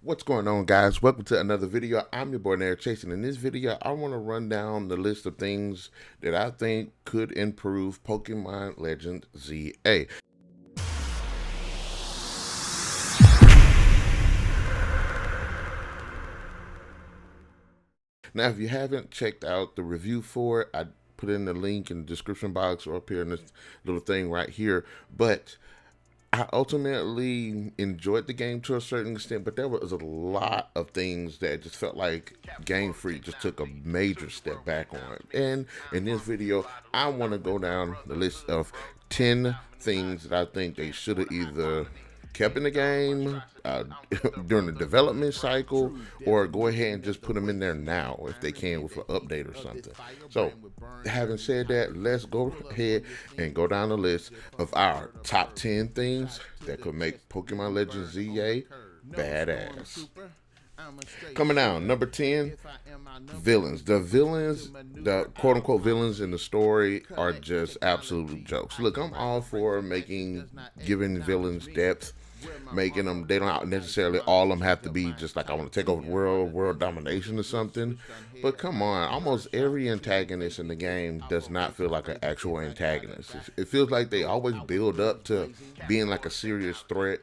What's going on, guys? Welcome to another video. I'm your boy NarikChase, and in this video I want to run down the list of things that I think could improve Pokemon Legends ZA. Now, if you haven't checked out the review for it, I put in the link in the description box or up here in this little thing right here. But I ultimately enjoyed the game to a certain extent, but there was a lot of things that just felt like Game Freak just took a major step back on. And in this video, I want to go down the list of 10 things that I think they should have either kept in the game during the development cycle, or go ahead and just put them in there now if they can with an update or something. So, having said that, let's go ahead and go down the list of our top 10 things that could make Pokemon Legends ZA badass. Coming down, number 10, villains. The quote-unquote villains in the story are just absolute jokes. Look, I'm all for giving villains depth, making them, they don't necessarily all of them have to be just like I want to take over the world domination or something. But come on, almost every antagonist in the game does not feel like an actual antagonist. It feels like they always build up to being like a serious threat,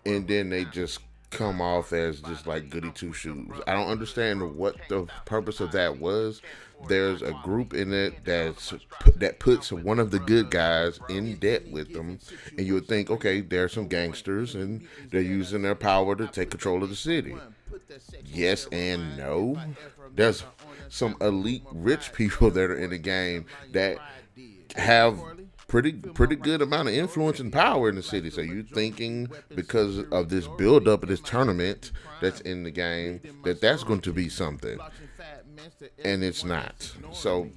and then they just come off as just like goody two shoes. I don't understand what the purpose of that was. There's a group in it that puts one of the good guys in debt with them, and you would think, okay, they're some gangsters and they're using their power to take control of the city. Yes and no. There's some elite rich people that are in the game that have pretty good amount of influence and power in the city. So you're thinking because of this build up of this tournament that's in the game that's going to be something, and it's not. So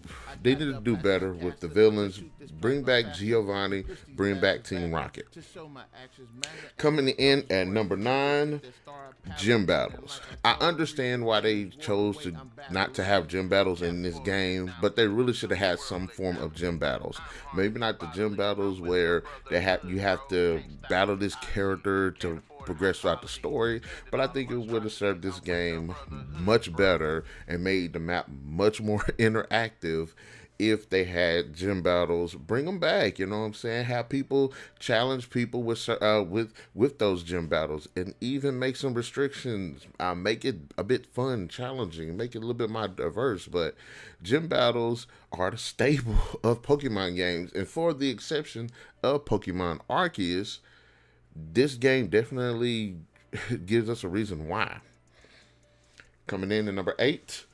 they need to do better with the villains. Bring back Giovanni, bring back Team Rocket. Coming in at number 9, gym battles. I understand why they chose to not to have gym battles in this game, but they really should have had some form of gym battles. Maybe not the gym battles where you have to battle this character to progress throughout the story, but I think it would have served this game much better and made the map much more interactive if they had gym battles. Bring them back, you know what I'm saying? Have people challenge people with those gym battles, and even make some restrictions. Make it a bit fun, challenging, make it a little bit more diverse. But gym battles are the staple of Pokemon games, and for the exception of Pokemon Arceus, this game definitely gives us a reason why. Coming in at number 8,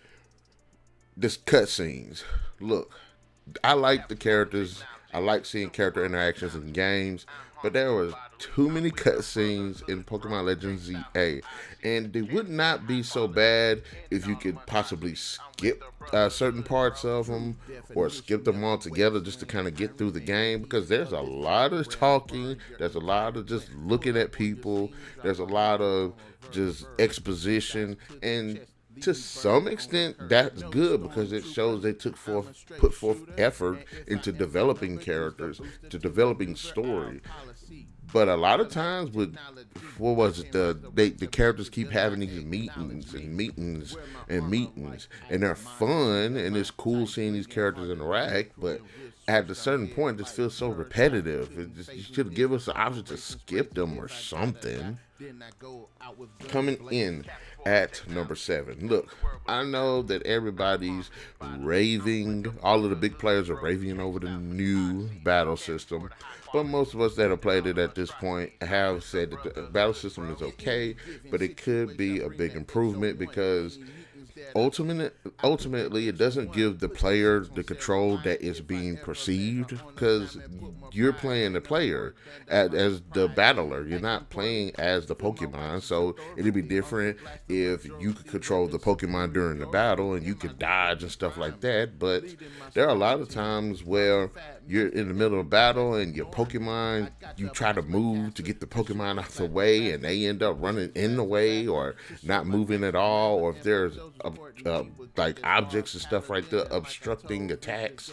this cutscenes. Look, I like the characters. I like seeing character interactions in games, but there was too many cutscenes in Pokemon Legends ZA, and they would not be so bad if you could possibly skip certain parts of them, or skip them all together just to kind of get through the game, because there's a lot of talking, there's a lot of just looking at people, there's a lot of just exposition, and to some extent that's good because it shows they put forth effort into developing characters, to developing story. But a lot of times with what was it, the characters keep having these meetings and meetings and meetings, and they're fun and it's cool seeing these characters interact, but at a certain point it just feels so repetitive. You should give us the option to skip them or something. Coming in at number 7. Look, I know that everybody's raving, all of the big players are raving over the new battle system, but most of us that have played it at this point have said that the battle system is okay, but it could be a big improvement, because ultimately it doesn't give the player the control that is being perceived, because you're playing the player as the battler, you're not playing as the Pokemon. So it'd be different if you could control the Pokemon during the battle and you could dodge and stuff like that. But there are a lot of times where you're in the middle of battle and your Pokemon, you try to move to get the Pokemon out the way and they end up running in the way or not moving at all, or if there's like objects and stuff right there obstructing attacks,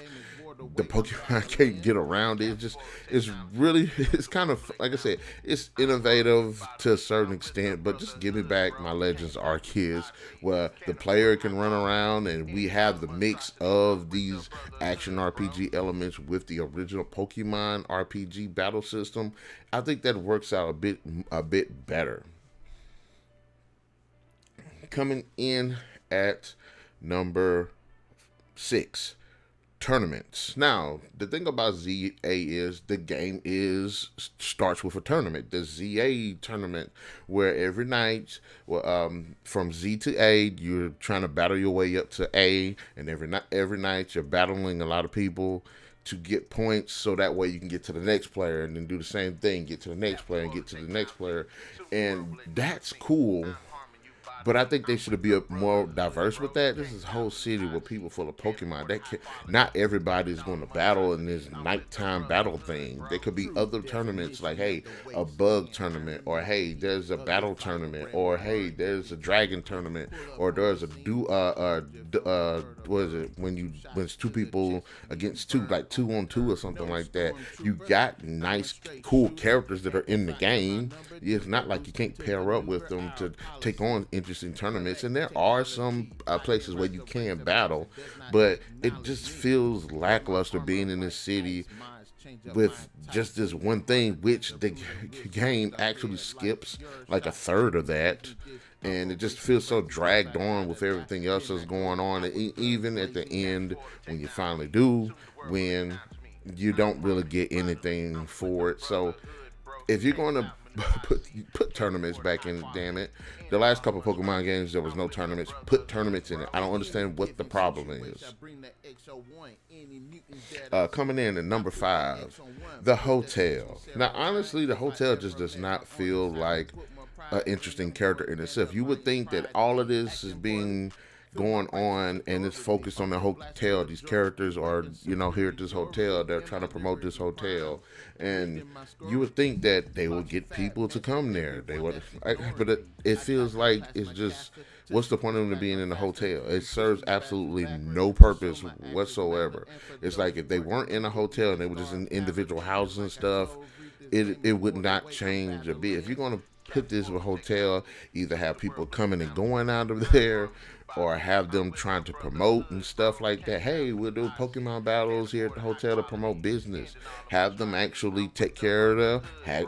the Pokemon can't get around it. It's really, it's kind of, like I said, it's innovative to a certain extent, but just give me back my Legends Arceus, where the player can run around and we have the mix of these action RPG elements with the original Pokemon RPG battle system. I think that works out a bit better. Coming in at number 6, tournaments. Now, the thing about ZA is the game is starts with a tournament. The ZA tournament, where every night, well, from Z to A, you're trying to battle your way up to A, and every night you're battling a lot of people to get points, so that way you can get to the next player, and then do the same thing, get to the next player, and get to the next player, and that's cool. But I think they should be more diverse with that. This is a whole city with people full of Pokemon. Not everybody is going to battle in this nighttime battle thing. There could be other tournaments like, hey, a bug tournament, or hey, there's a battle tournament, or hey, there's a dragon tournament, or there's a what is it when it's two people against two, like 2-on-2 or something like that. You got nice, cool characters that are in the game. It's not like you can't pair up with them to take on interesting tournaments, and there are some places where you can battle, but it just feels lackluster being in this city with just this one thing, which the game actually skips like a third of that, and it just feels so dragged on with everything else that's going on. And even at the end, when you finally do win, you don't really get anything for it. So if you're going to put tournaments back in, damn it. The last couple of Pokemon games, there was no tournaments. Put tournaments in it. I don't understand what the problem is. Coming in at number 5, the hotel. Now, honestly, the hotel just does not feel like an interesting character in itself. You would think that all of this is being going on and it's focused on the hotel. These characters are, here at this hotel. They're trying to promote this hotel, and you would think that they would get people to come there. But it feels like it's just, what's the point of them being in the hotel? It serves absolutely no purpose whatsoever. It's like if they weren't in a hotel and they were just in individual houses and stuff, it would not change a bit. If you're going to put this with a hotel, either have people coming and going out of there, or have them trying to promote and stuff like that. Hey, we'll do Pokemon battles here at the hotel to promote business. Have them actually take care of them.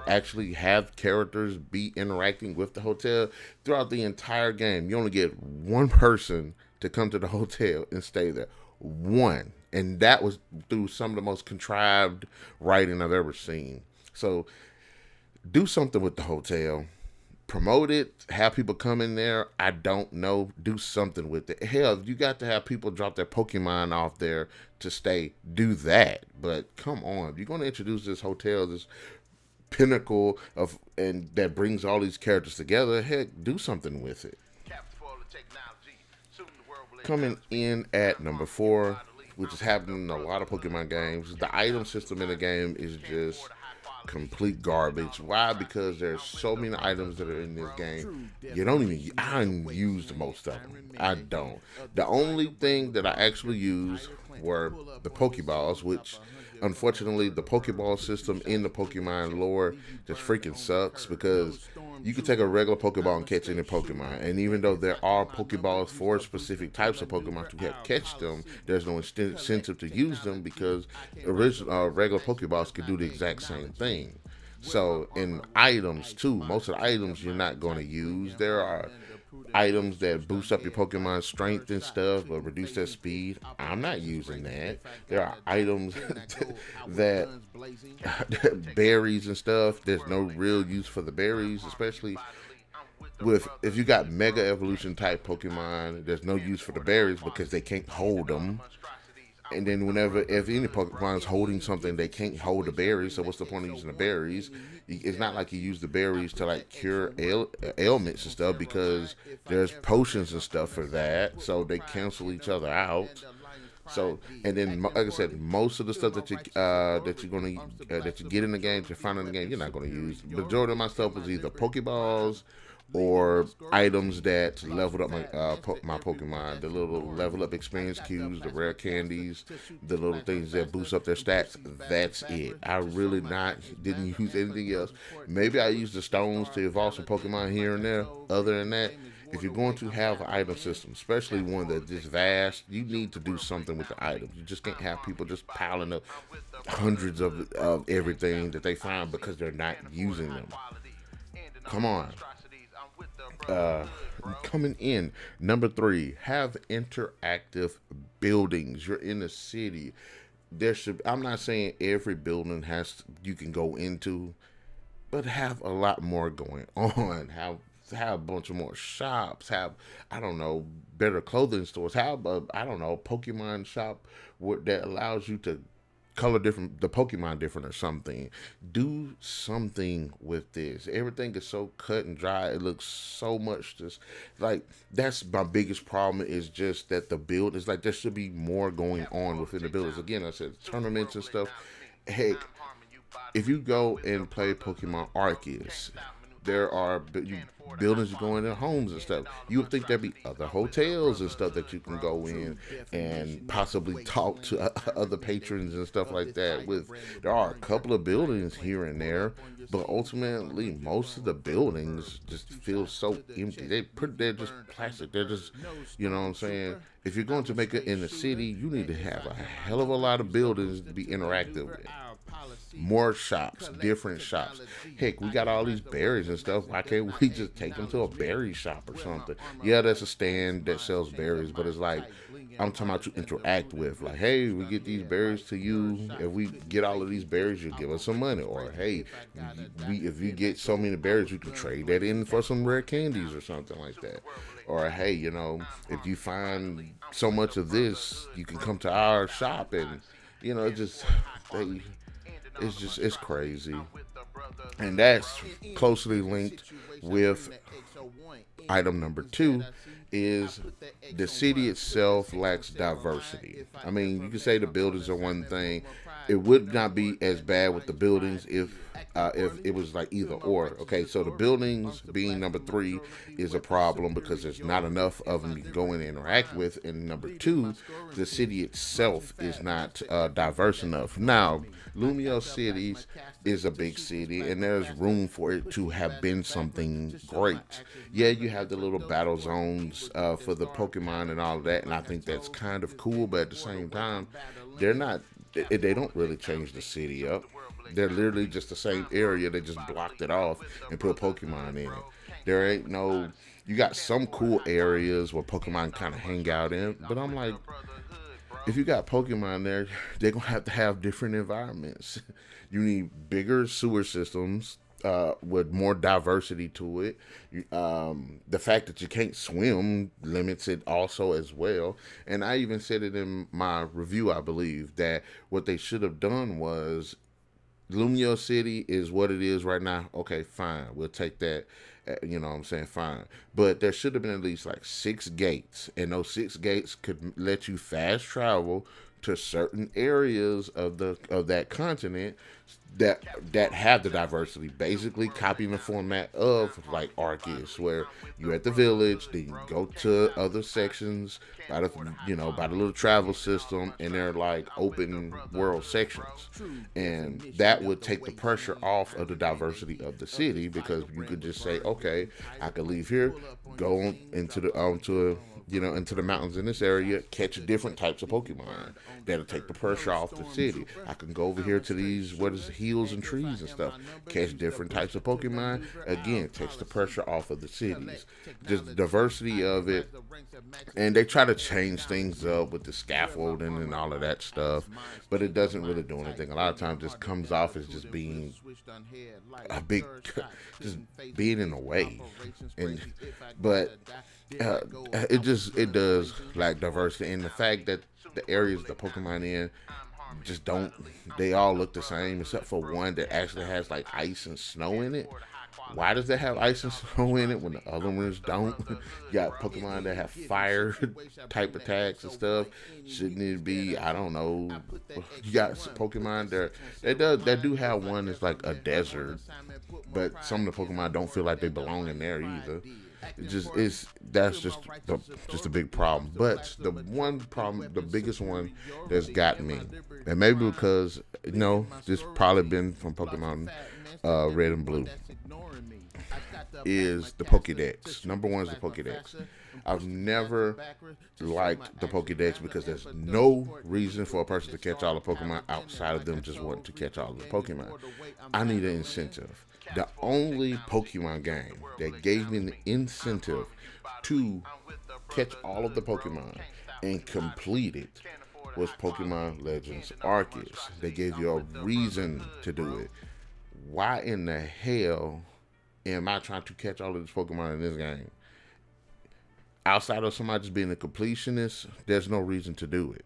Actually have characters be interacting with the hotel throughout the entire game. You only get one person to come to the hotel and stay there. One. And that was through some of the most contrived writing I've ever seen. So do something with the hotel. Promote it, have people come in there. I don't know, do something with it. Hell, you got to have people drop their Pokemon off there to stay. Do that. But come on, if you're going to introduce this hotel, this pinnacle of, and that brings all these characters together, heck, do something with it. Coming in at number 4, which is happening in a lot of Pokemon games, the item system in the game is just complete garbage. Why? Because there's so many items that are in this game. I don't use most of them. I don't. The only thing that I actually used were the Pokeballs, which unfortunately the Pokeball system in the Pokemon lore just freaking sucks, because you can take a regular Pokeball and catch any Pokemon, and even though there are Pokeballs for specific types of Pokemon to catch them, there's no incentive to use them, because regular Pokeballs can do the exact same thing. So in items too, most of the items you're not going to use. There are items that boost up your Pokemon's strength and stuff, but reduce their speed. I'm not using that. There are items that berries and stuff. There's no real use for the berries, especially if you got Mega Evolution type Pokemon. There's no use for the berries because they can't hold them. And then if any Pokemon is holding something, they can't hold the berries. So what's the point of using the berries? It's not like you use the berries to like cure ailments and stuff, because there's potions and stuff for that. So they cancel each other out. So, and then like I said, most of the stuff that you get in the game, that you find in the game, you're not gonna use. The majority of my stuff was either Pokeballs or items that leveled up my Pokemon. The little level up experience cubes, the rare candies, the little things that boost up their stats. That's it. I really not didn't use anything else. Maybe I used the stones to evolve some Pokemon here and there. Other than that, if you're going to have an item system, especially one that's this vast, you need to do something with the items. You just can't have people just piling up hundreds of everything that they find because they're not using them. Come on. uh, Coming in number three, have interactive buildings. You're in a city. There should. I'm not saying every building you can go into, but have a lot more going on. Have a bunch of more shops. Have, I don't know, better clothing stores. Have a, I don't know, Pokemon shop that allows you to color different the Pokemon different or something. Do something with this. Everything is so cut and dry. It looks so much just like, that's my biggest problem, is just that the build is like, there should be more going on within the buildings. Again, I said tournaments and stuff. Heck, if you go and play Pokemon Arceus, there are buildings you go in, their homes and stuff. You would think there'd be other hotels and stuff that you can go in and possibly talk to other patrons and stuff like that. There are a couple of buildings here and there, but ultimately most of the buildings just feel so empty. They're just plastic. They're just, you know what I'm saying. If you're going to make it in the city, you need to have a hell of a lot of buildings to be interactive with. More shops, different shops. Heck, we got all these berries and stuff. Why can't we just take them to a berry shop or something? Yeah, that's a stand that sells berries, but it's like, I'm talking about you interact with. Like, hey, we get these berries to you. If we get all of these berries, you give us some money. Or hey, if you get so many berries, you can trade that in for some rare candies or something like that. Or hey, if you find so much of this, you can come to our shop, and it just they it's crazy. And that's closely linked with item number two, is the city itself lacks diversity. I mean, you can say the buildings are one thing. It would not be as bad with the buildings if it was like either or. Okay, so the buildings being number three is a problem because there's not enough of them you can go in and interact with. And number two, the city itself is not diverse enough. Now, Lumiose City is a big city, and there's room for it to have been something great. Yeah, you have the little battle zones for the Pokemon and all of that, and I think that's kind of cool. But at the same time, they're not. They don't really change the city up. They're literally just the same area. They just blocked it off and put Pokemon in it. There ain't no. You got some cool areas where Pokemon kind of hang out in, but I'm like, if you got Pokemon there, they're gonna have to have different environments. You need bigger sewer systems with more diversity to it. The fact that you can't swim limits it also as well. And I even said it in my review, I believe, that what they should have done was, Lumiose City is what it is right now. Okay, fine. We'll take that. You know what I'm saying? Fine. But there should have been at least like 6 gates. And those 6 gates could let you fast travel to certain areas of that continent that have the diversity, basically copying the format of like Arceus, where you're at the village, then you go to other sections by the little travel system, and they're like open world sections, and that would take the pressure off of the diversity of the city, because you could just say, okay, I could leave here, go on into the mountains in this area, catch different types of Pokemon. That'll take the pressure off the city. I can go over here to these, hills and trees and stuff, catch different types of Pokemon. Again, takes the pressure off of the cities. Just the diversity of it. And they try to change things up with the scaffolding and all of that stuff, but it doesn't really do anything. A lot of times just comes off as just being a big, just being in the way. But it does lack diversity, and the fact that the areas the Pokemon in just don't, they all look the same except for one that actually has like ice and snow in it. Why does that have ice and snow in it when the other ones don't? You got Pokemon that have fire type attacks and stuff. Shouldn't it be? I don't know. You got Pokemon that do have one that's like a desert, but some of the Pokemon don't feel like they belong in there either. That's just a big problem. But the one problem, the biggest one that's got me, and maybe because this probably been from Pokemon Red and Blue, is the Pokédex. Number one is the Pokédex. I've never liked the Pokédex because there's no reason for a person to catch all the Pokemon outside of them just wanting to catch all the Pokemon. I need an incentive. The only Pokemon game that gave me an incentive to catch all of the Pokemon and complete it was Pokemon Legends Arceus. They gave you a reason to do it. Why in the hell am I trying to catch all of these Pokemon in this game? Outside of somebody just being a completionist, there's no reason to do it.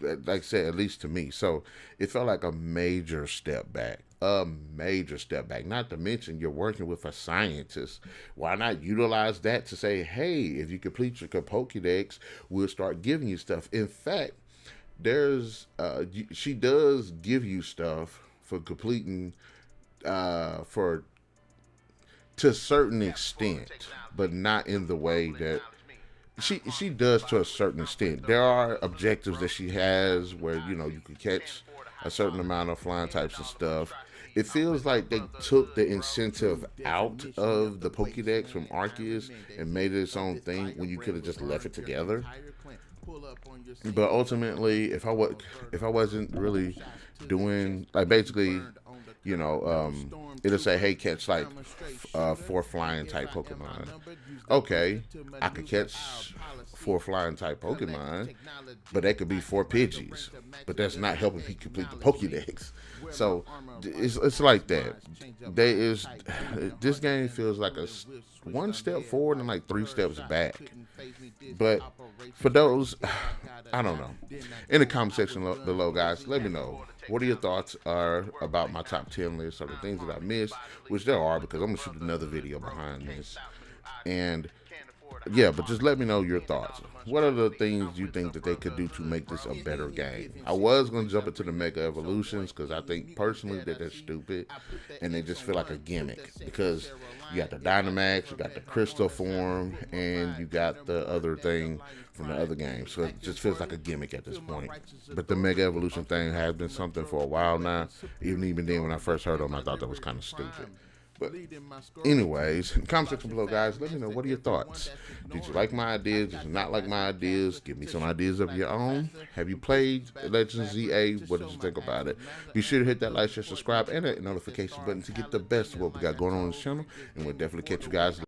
Like I said, at least to me. So it felt like a major step back. A major step back. Not to mention you're working with a scientist. Why not utilize that to say, hey, if you complete your Pokédex, we'll start giving you stuff. In fact, she does give you stuff for completing to a certain extent, but not in the way that she does to a certain extent. There are objectives that she has where you can catch a certain amount of flying types and stuff. It feels like they took the incentive out of the Pokédex from Arceus and made it its own thing when you could have just left it together. But ultimately, if I wasn't really doing basically, it'll say, hey, catch like 4 flying type Pokemon. Okay, I could catch 4 flying type Pokemon, but that could be 4 Pidgeys. But that's not helping me complete the Pokédex. So it's like that. This game feels like a 1 step forward and like 3 steps back. But for those, I don't know. In the comment section below, guys, let me know. What are your thoughts about my top 10 list, or the things that I missed, which there are, because I'm going to shoot another video behind this. And yeah, but just let me know your thoughts. What are the things you think that they could do to make this a better game? I was going to jump into the Mega Evolutions because I think personally that they're stupid and they just feel like a gimmick, because you got the Dynamax, you got the Crystal form, and you got the other thing from the other game. So it just feels like a gimmick at this point. But the Mega Evolution thing has been something for a while now. Even then when I first heard of them, I thought that was kind of stupid. But anyways, in the comment section below, guys, let me know, what are your thoughts? Did you like my ideas? Did you not like my ideas? Give me some ideas of your own. Have you played Legends ZA? What did you think about it? Be sure to hit that like, share, subscribe, and that notification button to get the best of what we got going on this channel. And we'll definitely catch you guys later.